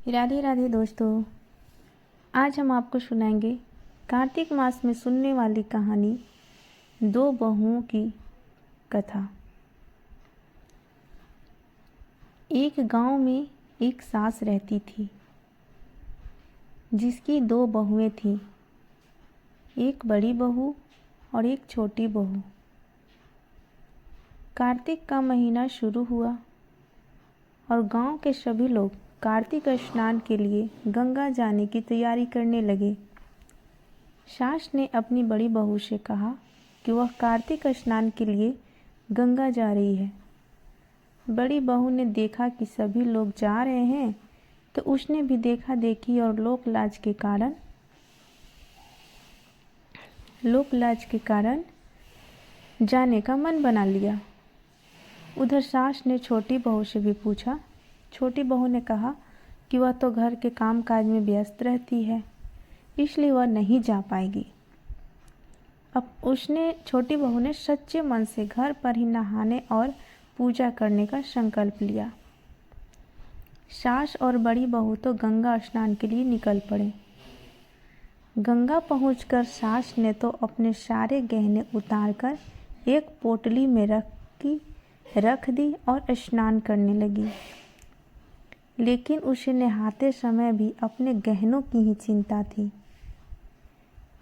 राधे राधे दोस्तों, आज हम आपको सुनाएंगे कार्तिक मास में सुनने वाली कहानी दो बहुओं की कथा। एक गांव में एक सास रहती थी जिसकी दो बहुएं थीं, एक बड़ी बहू और एक छोटी बहू। कार्तिक का महीना शुरू हुआ और गांव के सभी लोग कार्तिक स्नान के लिए गंगा जाने की तैयारी करने लगे। सास ने अपनी बड़ी बहू से कहा कि वह कार्तिक स्नान के लिए गंगा जा रही है। बड़ी बहू ने देखा कि सभी लोग जा रहे हैं तो उसने भी देखा देखी और लोक लाज के कारण जाने का मन बना लिया। उधर सास ने छोटी बहू से भी पूछा। छोटी बहू ने कहा कि वह तो घर के काम काज में व्यस्त रहती है, इसलिए वह नहीं जा पाएगी। अब छोटी बहू ने सच्चे मन से घर पर ही नहाने और पूजा करने का संकल्प लिया। सास और बड़ी बहू तो गंगा स्नान के लिए निकल पड़े। गंगा पहुंचकर सास ने तो अपने सारे गहने उतारकर एक पोटली में रख दी और स्नान करने लगी। लेकिन उसे नहाते समय भी अपने गहनों की ही चिंता थी।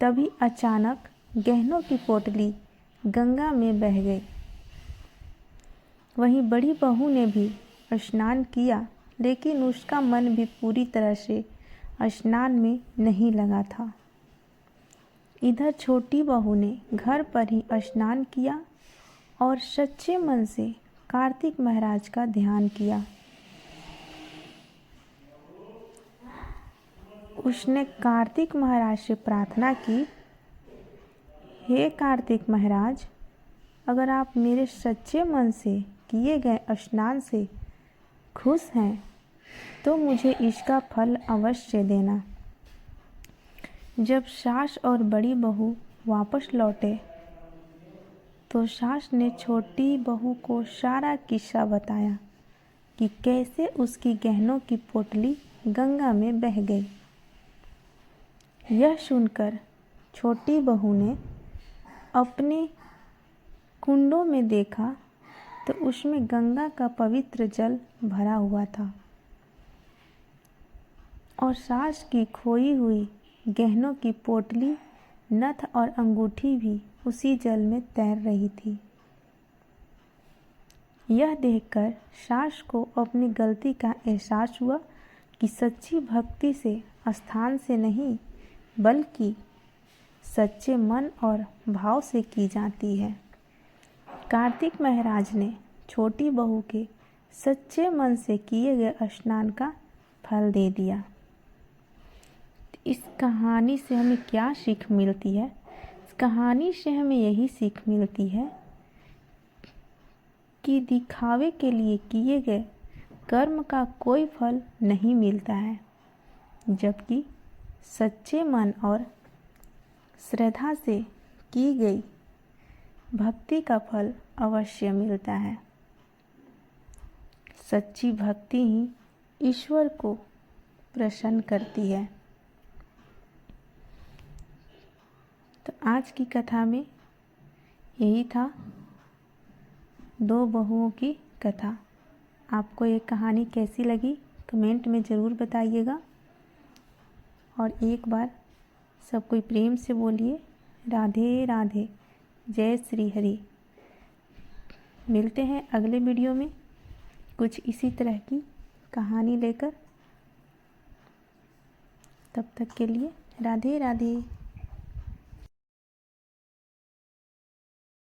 तभी अचानक गहनों की पोटली गंगा में बह गई। वहीं बड़ी बहू ने भी स्नान किया, लेकिन उसका मन भी पूरी तरह से स्नान में नहीं लगा था। इधर छोटी बहू ने घर पर ही स्नान किया और सच्चे मन से कार्तिक महाराज का ध्यान किया। उसने कार्तिक महाराज से प्रार्थना की, हे कार्तिक महाराज, अगर आप मेरे सच्चे मन से किए गए स्नान से खुश हैं तो मुझे इसका फल अवश्य देना। जब सास और बड़ी बहू वापस लौटे तो सास ने छोटी बहू को सारा किस्सा बताया कि कैसे उसकी गहनों की पोटली गंगा में बह गई। यह सुनकर छोटी बहू ने अपने कुंडों में देखा तो उसमें गंगा का पवित्र जल भरा हुआ था और सास की खोई हुई गहनों की पोटली, नथ और अंगूठी भी उसी जल में तैर रही थी। यह देखकर सास को अपनी गलती का एहसास हुआ कि सच्ची भक्ति से स्थान से नहीं बल्कि सच्चे मन और भाव से की जाती है। कार्तिक महाराज ने छोटी बहू के सच्चे मन से किए गए स्नान का फल दे दिया। इस कहानी से हमें क्या सीख मिलती है? इस कहानी से हमें यही सीख मिलती है कि दिखावे के लिए किए गए कर्म का कोई फल नहीं मिलता है, जबकि सच्चे मन और श्रद्धा से की गई भक्ति का फल अवश्य मिलता है। सच्ची भक्ति ही ईश्वर को प्रसन्न करती है। तो आज की कथा में यही था, दो बहुओं की कथा। आपको ये कहानी कैसी लगी कमेंट में ज़रूर बताइएगा और एक बार सब कोई प्रेम से बोलिए राधे राधे, जय श्री हरि। मिलते हैं अगले वीडियो में कुछ इसी तरह की कहानी लेकर। तब तक के लिए राधे राधे।